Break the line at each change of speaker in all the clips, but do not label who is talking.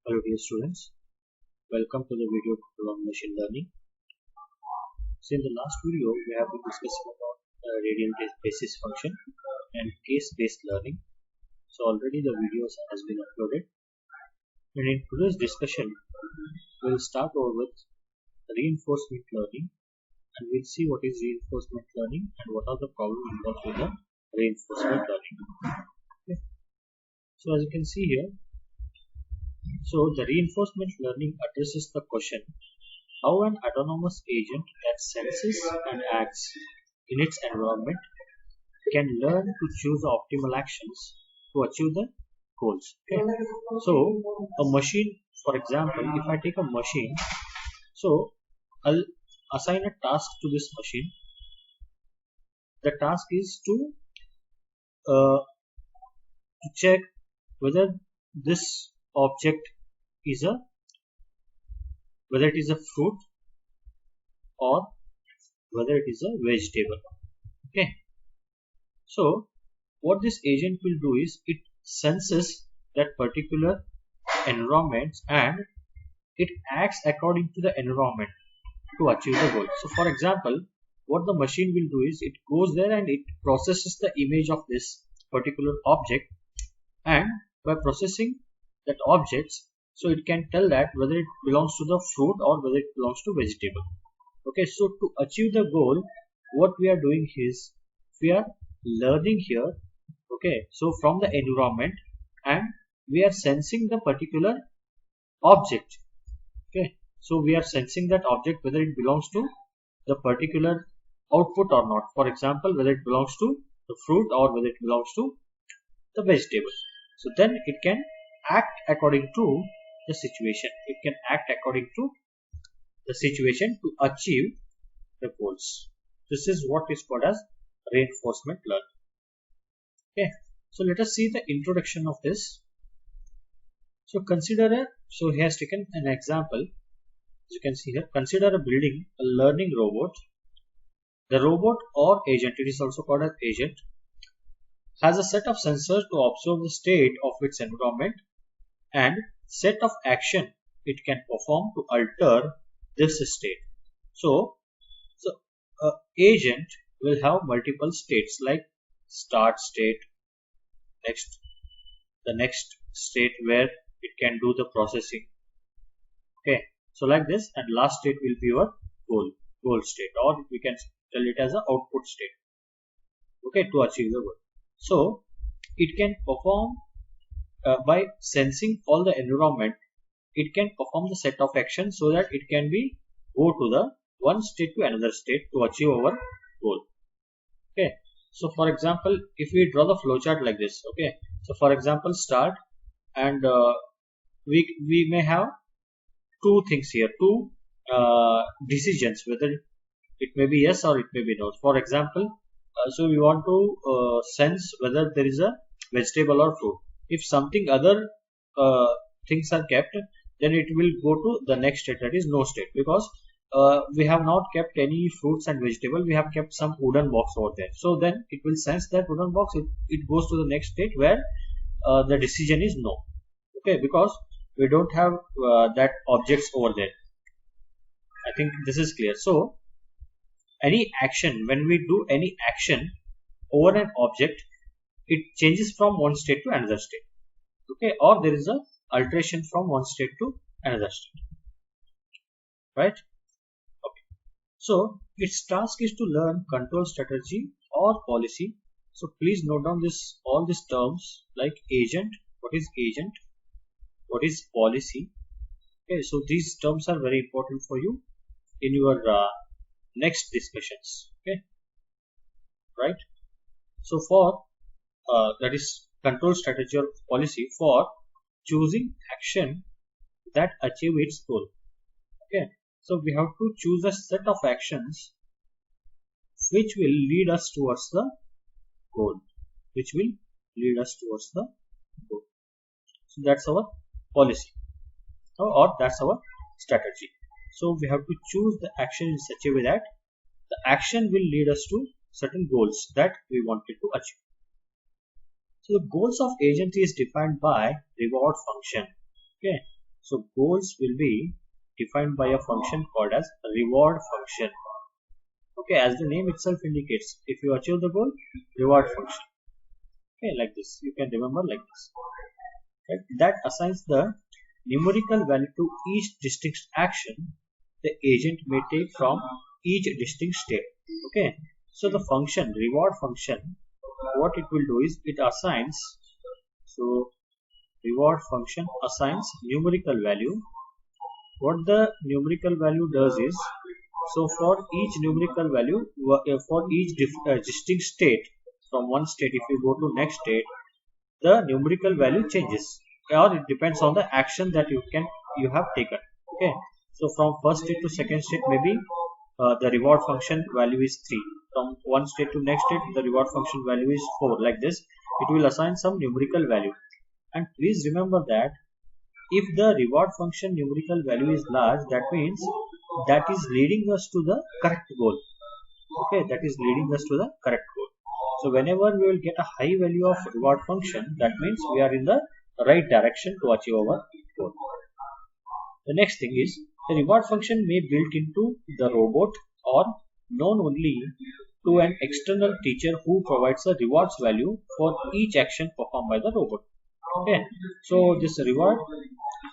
Hello dear students, welcome to the video tutorial on machine learning. So in the last video we have been discussing about radial basis function and case-based learning. So already the videos has been uploaded, and in today's discussion we will start over with reinforcement learning, and we'll see what is reinforcement learning and what are the problems involved with the reinforcement learning. Okay. So as you can see here, so the reinforcement learning addresses the question how an autonomous agent that senses and acts in its environment can learn to choose the optimal actions to achieve the goals. Okay. So a machine, for example, if I take a machine, so I'll assign a task to this machine. The task is uh, to check whether this object is a whether it is a fruit or whether it is a vegetable. Okay. So what this agent will do is it senses that particular environment and it acts according to the environment to achieve the goal. So for example, what the machine will do is it goes there and it processes the image of this particular object, and by processing that object, so it can tell that whether it belongs to the fruit or whether it belongs to vegetable. Okay, so to achieve the goal, what we are doing is we are learning here. Okay, so from the environment, and we are sensing the particular object. Okay, so we are sensing that object whether it belongs to the particular output or not. For example, whether it belongs to the fruit or whether it belongs to the vegetable. So then it can act according to the situation. It can act according to the situation to achieve the goals. This is what is called as reinforcement learning. Okay, so let us see the introduction of this. So so he has taken an example. As you can see here, consider a building a learning robot. The robot or agent, it is also called as agent, has a set of sensors to observe the state of its environment and set of action it can perform to alter this state. So agent will have multiple states like start state, the next state where it can do the processing. Okay, so like this, and last state will be your goal state, or we can tell it as an output state. Okay, to achieve the goal. So it can perform by sensing all the environment. It can perform the set of actions so that it can be go to the one state to another state to achieve our goal. Okay, so for example, if we draw the flowchart like this, okay, so for example, start, and we may have two things here, two decisions, whether it may be yes or it may be no. For example, so we want to sense whether there is a vegetable or fruit. If something other things are kept, then it will go to the next state, that is no state, because we have not kept any fruits and vegetable, we have kept some wooden box over there. So then it will sense that wooden box, it goes to the next state where the decision is no. Okay, because we don't have that objects over there. I think this is clear. So any action, when we do any action over an object, it changes from one state to another state. Okay, or there is a alteration from one state to another state, right? Okay, so its task is to learn control strategy or policy. So please note down this, all these terms like agent, what is policy. Okay, so these terms are very important for you in your next discussions. Okay, right? So for that is control strategy or policy for choosing action that achieve its goal. Okay, so we have to choose a set of actions which will lead us towards the goal, so that's our policy, or that's our strategy. So we have to choose the action in such a way that the action will lead us to certain goals that we wanted to achieve. So the goals of agent is defined by reward function. Okay, So goals will be defined by a function called as reward function. Okay, as the name itself indicates, if you achieve the goal, reward function. Okay, like this, you can remember like this. Right? That assigns the numerical value to each distinct action the agent may take from each distinct state. Okay, so the function reward function, what it will do is it assigns, so reward function assigns numerical value. What the numerical value does is, so for each numerical value, for each distinct state, from one state if you go to next state, the numerical value changes, or it depends on the action that you have taken. Okay, so from first state to second state, maybe the reward function value is 3. From one state to next state, the reward function value is 4. Like this, it will assign some numerical value. And please remember that if the reward function numerical value is large, that means that is leading us to the correct goal. Okay, that is leading us to the correct goal. So whenever we will get a high value of reward function, that means we are in the right direction to achieve our goal. The next thing is, the reward function may be built into the robot or known only to an external teacher who provides a rewards value for each action performed by the robot. Okay, so this reward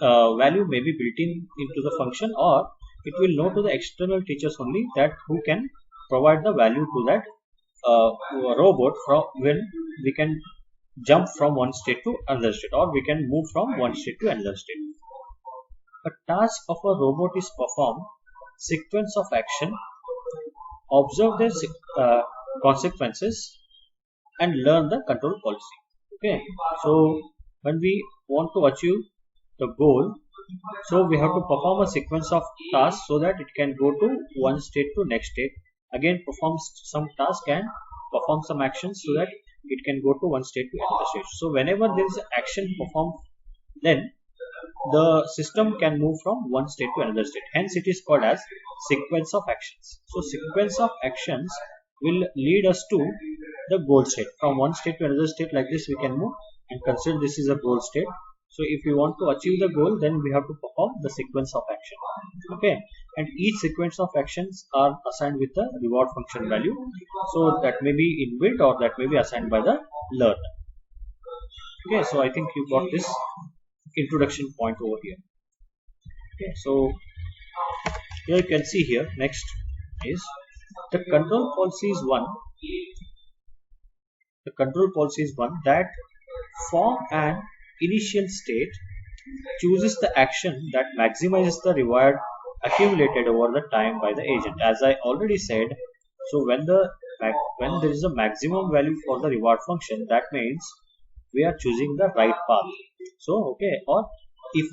value may be built into the function, or it will know to the external teachers only that who can provide the value to that robot from when we can jump from one state to another state, or we can move from one state to another state. A task of a robot is perform sequence of action, observe their consequences, and learn the control policy. Okay, so when we want to achieve the goal, so we have to perform a sequence of tasks so that it can go to one state to next state, again perform some task and perform some actions so that it can go to one state to another state. So whenever there is an action performed, then the system can move from one state to another state. Hence it is called as sequence of actions. So sequence of actions will lead us to the goal state. From one state to another state, like this we can move, and consider this is a goal state. So if we want to achieve the goal, then we have to perform the sequence of action. Okay, and each sequence of actions are assigned with the reward function value. So that may be inbuilt or that may be assigned by the learner. Okay, so I think you got this introduction point over here. Okay, so here you can see here, next is the control policy is one. The control policy is one that from an initial state chooses the action that maximizes the reward accumulated over the time by the agent. As I already said, so when there is a maximum value for the reward function, that means we are choosing the right path. So okay, or if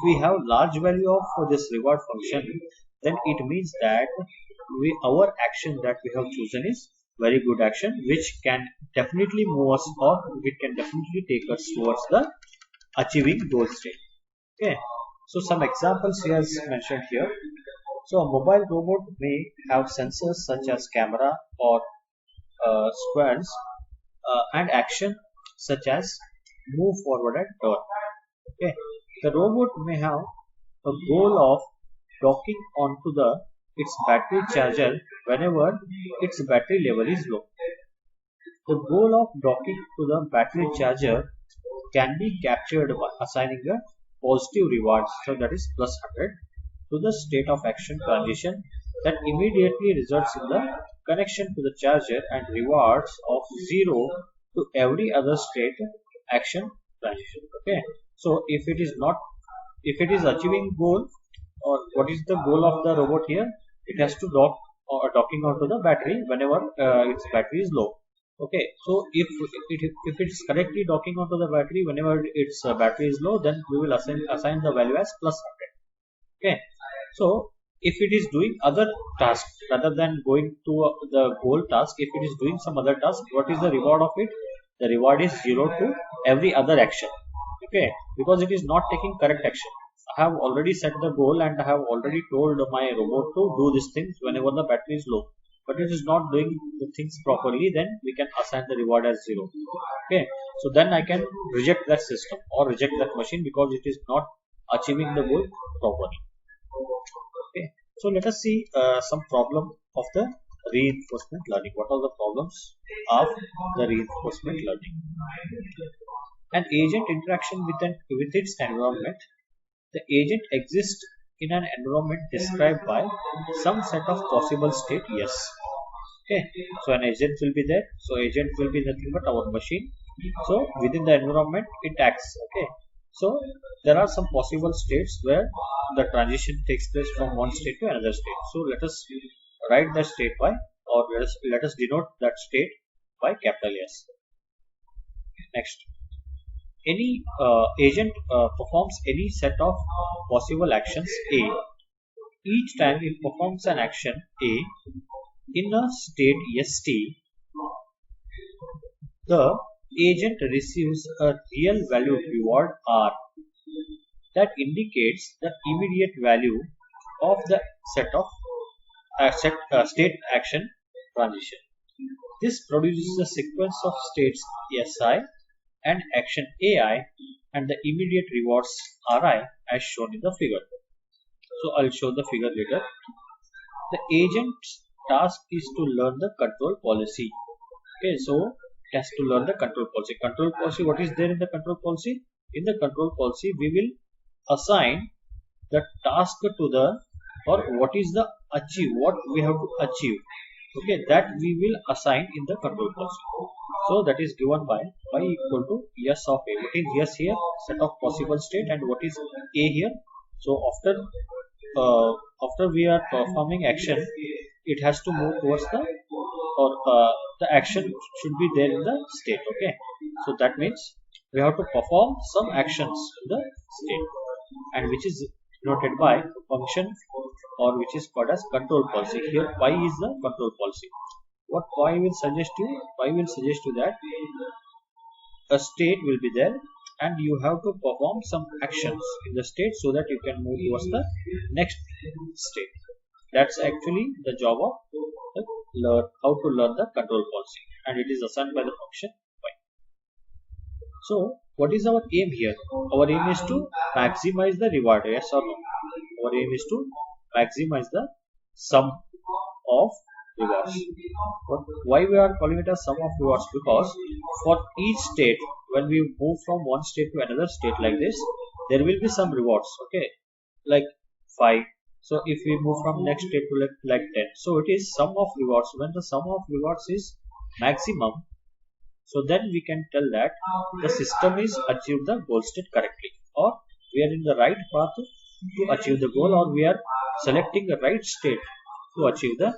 we have large value of this reward function, then it means that our action that we have chosen is very good action, which can definitely move us, or it can definitely take us towards the achieving goal state. Okay, so some examples he has mentioned here. So a mobile robot may have sensors such as camera or squares and action such as move forward and turn. Okay, the robot may have a goal of docking onto its battery charger whenever its battery level is low. The goal of docking to the battery charger can be captured by assigning a positive reward, so that is plus 100, to the state of action transition that immediately results in the connection to the charger, and rewards of 0 to every other state action transition. Okay, so if it is achieving goal, or what is the goal of the robot here, it has to docking onto the battery whenever its battery is low. Okay, so if it is correctly docking onto the battery whenever its battery is low, then we will assign the value as plus 100. Okay, so if it is doing other tasks rather than going to the goal task, if it is doing some other task, what is the reward of it? The reward is 0 to every other action. Okay, because it is not taking correct action. I have already set the goal and I have already told my robot to do these things whenever the battery is low, but it is not doing the things properly, then we can assign the reward as 0. Okay, so then I can reject that system or reject that machine because it is not achieving the goal properly. Okay, so let us see some problem of the reinforcement learning. What are the problems of the reinforcement learning? An agent interaction with its environment. The agent exists in an environment described by some set of possible state. Yes. Okay, so an agent will be there. So agent will be nothing but our machine. So within the environment it acts. Okay, so there are some possible states where the transition takes place from one state to another state. So let us write the state by, or let us denote that state by capital S. Next, any agent performs any set of possible actions A. Each time it performs an action A in a state ST, the agent receives a real valued reward R that indicates the immediate value of the state action transition. This produces a sequence of states SI and action AI and the immediate rewards RI as shown in the figure. So I'll show the figure later. The agent's task is to learn the control policy. Okay, so it has to learn the control policy. Control policy, what is there in the control policy? In the control policy, we will assign the task to the, or what is the achieve, what we have to achieve. Okay, that we will assign in the control policy. So that is given by y equal to S of A. What is S here? Set of possible state, and what is A here? So after we are performing action, it has to move towards the, or the action should be there in the state. Okay, so that means we have to perform some actions in the state, and which is denoted by a function, or which is called as control policy. Here y is the control policy. What y will suggest you? Y will suggest you that a state will be there and you have to perform some actions in the state so that you can move towards the next state. That's actually the job of the how to learn the control policy, and it is assigned by the function y. So what is our aim here? Our aim is to maximize the reward, yes or no? Our aim is to maximize the sum of rewards. Why we are calling it as sum of rewards? Because for each state, when we move from one state to another state like this, there will be some rewards. Okay, like 5. So if we move from next state to like 10, so it is sum of rewards. When the sum of rewards is maximum, so then we can tell that the system is achieved the goal state correctly, or we are in the right path to achieve the goal, or we are selecting the right state to achieve the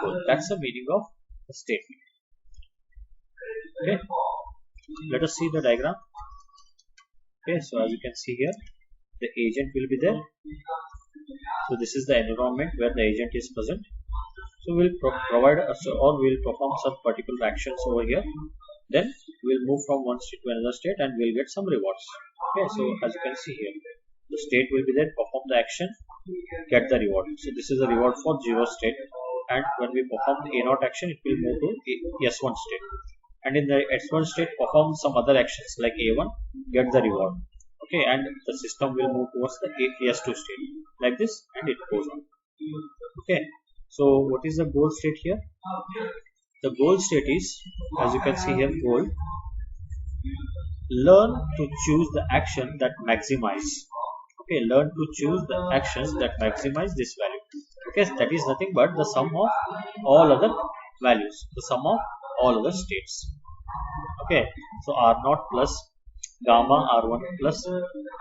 goal. That's the meaning of the statement. Okay, let us see the diagram. Okay, so as you can see here, the agent will be there. So this is the environment where the agent is present. So we'll provide or we'll perform some particular actions over here. Then we'll move from one state to another state and we'll get some rewards. Okay, so as you can see here, the state will be there, perform the action, get the reward. So this is the reward for 0 state, and when we perform the A0 action, it will move to S1 state, and in the S1 state perform some other actions like A1, get the reward. Okay, and the system will move towards the S2 state like this, and it goes on. Okay, so what is the goal state here? The goal state is, as you can see here, goal, learn to choose the action that maximize. Okay, learn to choose the actions that maximize this value. Okay, that is nothing but the sum of all other values, the sum of all other states. Okay, so R0 plus gamma R1 plus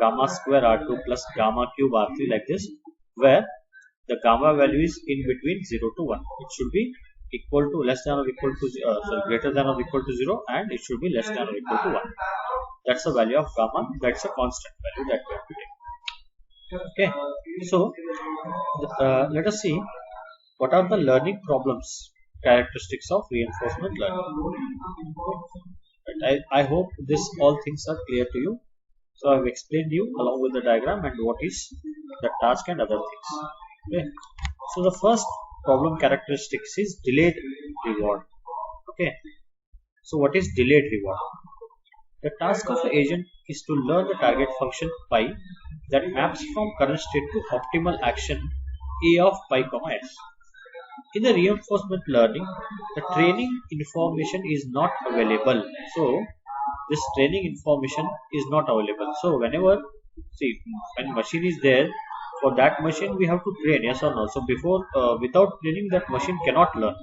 gamma square R2 plus gamma cube R3 like this, where the gamma value is in between 0 to 1. It should be equal to, less than or equal to greater than or equal to 0, and it should be less than or equal to 1. That's the value of gamma. That's a constant value that we have to take. Okay, so let us see what are the learning problems characteristics of reinforcement learning. I hope this all things are clear to you. So I have explained you along with the diagram and what is the task and other things. Okay, so the first problem characteristics is delayed reward. Okay, so what is delayed reward? The task of the agent is to learn the target function pi that maps from current state to optimal action A of pi comma s. In the reinforcement learning, the training information is not available. So this training information is not available. So whenever, see, when machine is there, for that machine we have to train, yes or no. So before, without training, that machine cannot learn.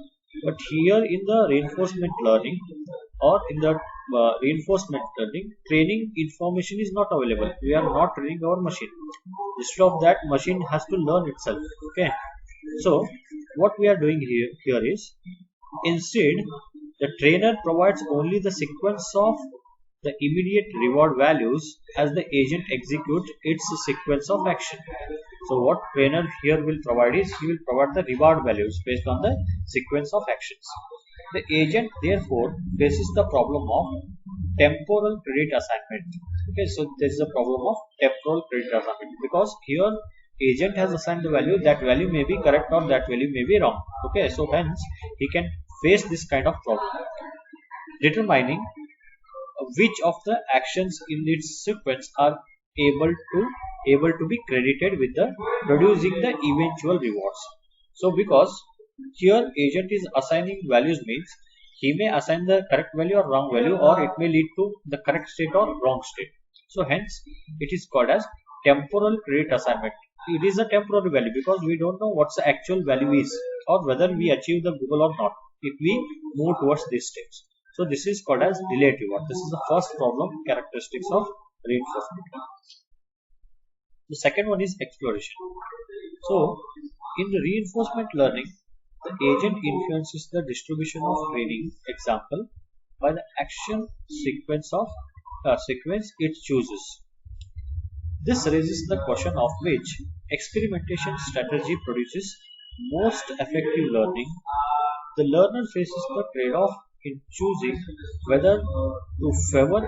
But here in the reinforcement learning or in the reinforcement learning, training information is not available. We are not training our machine. Instead of that, machine has to learn itself. Okay. So what we are doing here is, instead, the trainer provides only the sequence of the immediate reward values as the agent executes its sequence of action. So what trainer here will provide is, he will provide the reward values based on the sequence of actions. The agent therefore faces the problem of temporal credit assignment. Okay, so this is a problem of temporal credit assignment, because here agent has assigned the value, that value may be correct or that value may be wrong. Okay, so hence he can face this kind of problem. Determining which of the actions in its sequence are able to be credited with the producing the eventual rewards. So because here agent is assigning values, means he may assign the correct value or wrong value, or it may lead to the correct state or wrong state. So hence it is called as temporal credit assignment. It is a temporary value because we don't know what's the actual value is, or whether we achieve the goal or not if we move towards these steps. So this is called as delayed reward. This is the first problem characteristics of reinforcement. The second one is exploration. So in the reinforcement learning, the agent influences the distribution of training example by the action sequence it chooses. This raises the question of which experimentation strategy produces most effective learning. The learner faces the trade-off in choosing whether to favor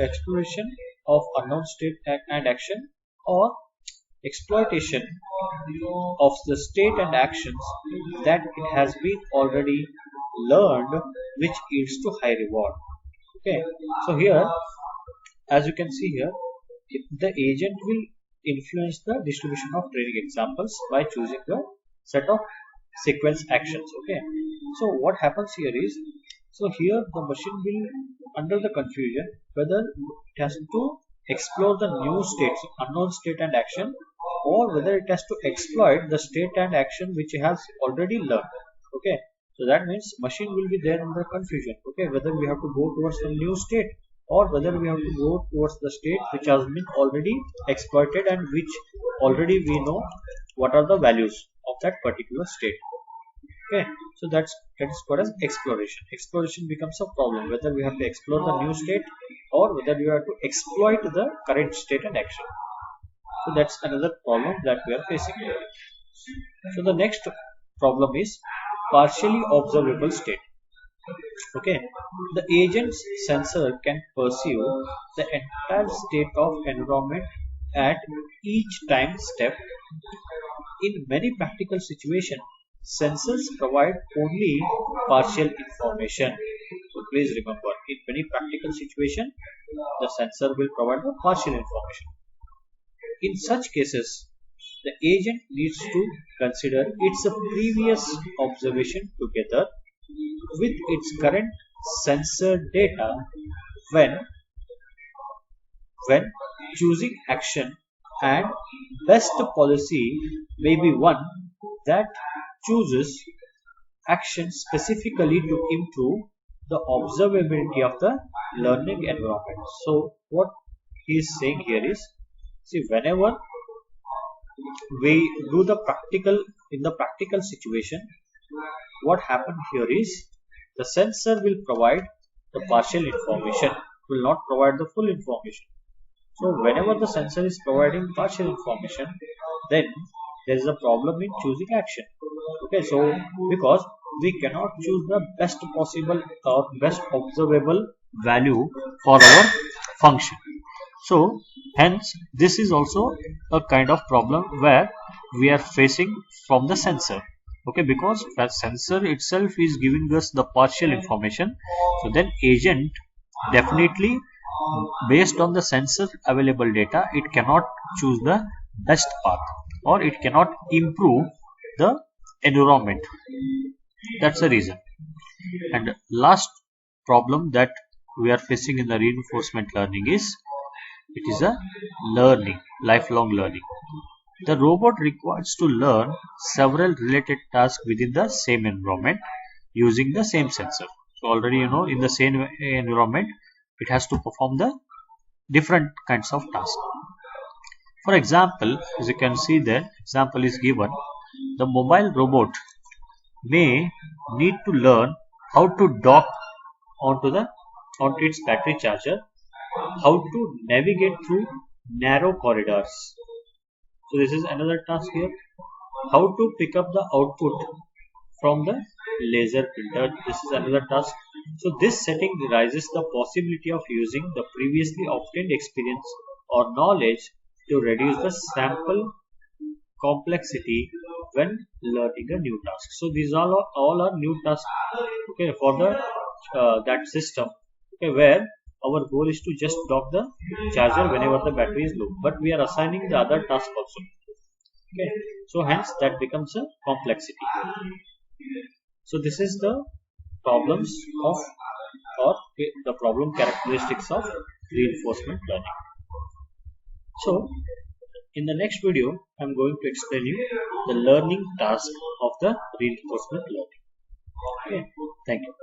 exploration of unknown state and action, or exploitation of the state and actions that it has been already learned, which leads to high reward. Okay, so here, as you can see here, the agent will influence the distribution of training examples by choosing the set of sequence actions. Okay, so what happens here is, so here the machine will under the confusion whether it has to explore the new states, unknown state and action, or whether it has to exploit the state and action which it has already learned. Okay, so that means machine will be there under confusion. Okay, whether we have to go towards the new state, or whether we have to go towards the state which has been already exploited and which already we know what are the values of that particular state. Okay, so that is called as exploration. Exploration becomes a problem whether we have to explore the new state or whether we have to exploit the current state and action. So that's another problem that we are facing here. So the next problem is partially observable state. Okay, the agent's sensor can perceive the entire state of environment at each time step. In many practical situations, sensors provide only partial information. So please remember, in many practical situations, the sensor will provide the partial information. In such cases, the agent needs to consider its previous observation together with its current sensor data when choosing action, and best policy may be one that chooses action specifically to improve the observability of the learning environment. So what he is saying here is, see, whenever we do the practical, in the practical situation, what happened here is the sensor will provide the partial information, will not provide the full information. So whenever the sensor is providing partial information, then there is a problem in choosing action. Okay, so because we cannot choose the best possible or best observable value for our function. So hence this is also a kind of problem where we are facing from the sensor. Okay, because the sensor itself is giving us the partial information, so then agent definitely based on the sensor available data, it cannot choose the best path, or it cannot improve the environment. That's the reason. And last problem that we are facing in the reinforcement learning is it is a lifelong learning. The robot requires to learn several related tasks within the same environment using the same sensor. So already you know, in the same environment it has to perform the different kinds of tasks. For example, as you can see, the example is given. The mobile robot may need to learn how to dock onto its battery charger, how to navigate through narrow corridors. So this is another task here. How to pick up the output from the laser printer. This is another task. So this setting raises the possibility of using the previously obtained experience or knowledge to reduce the sample complexity when learning a new task. So these all are new tasks, okay, for the that system, okay, where our goal is to just dock the charger whenever the battery is low, but we are assigning the other task also, okay. So hence that becomes a complexity. So this is the problems of, or the problem characteristics of reinforcement learning. So in the next video I am going to explain you the learning task of the reinforcement learning. Okay, thank you.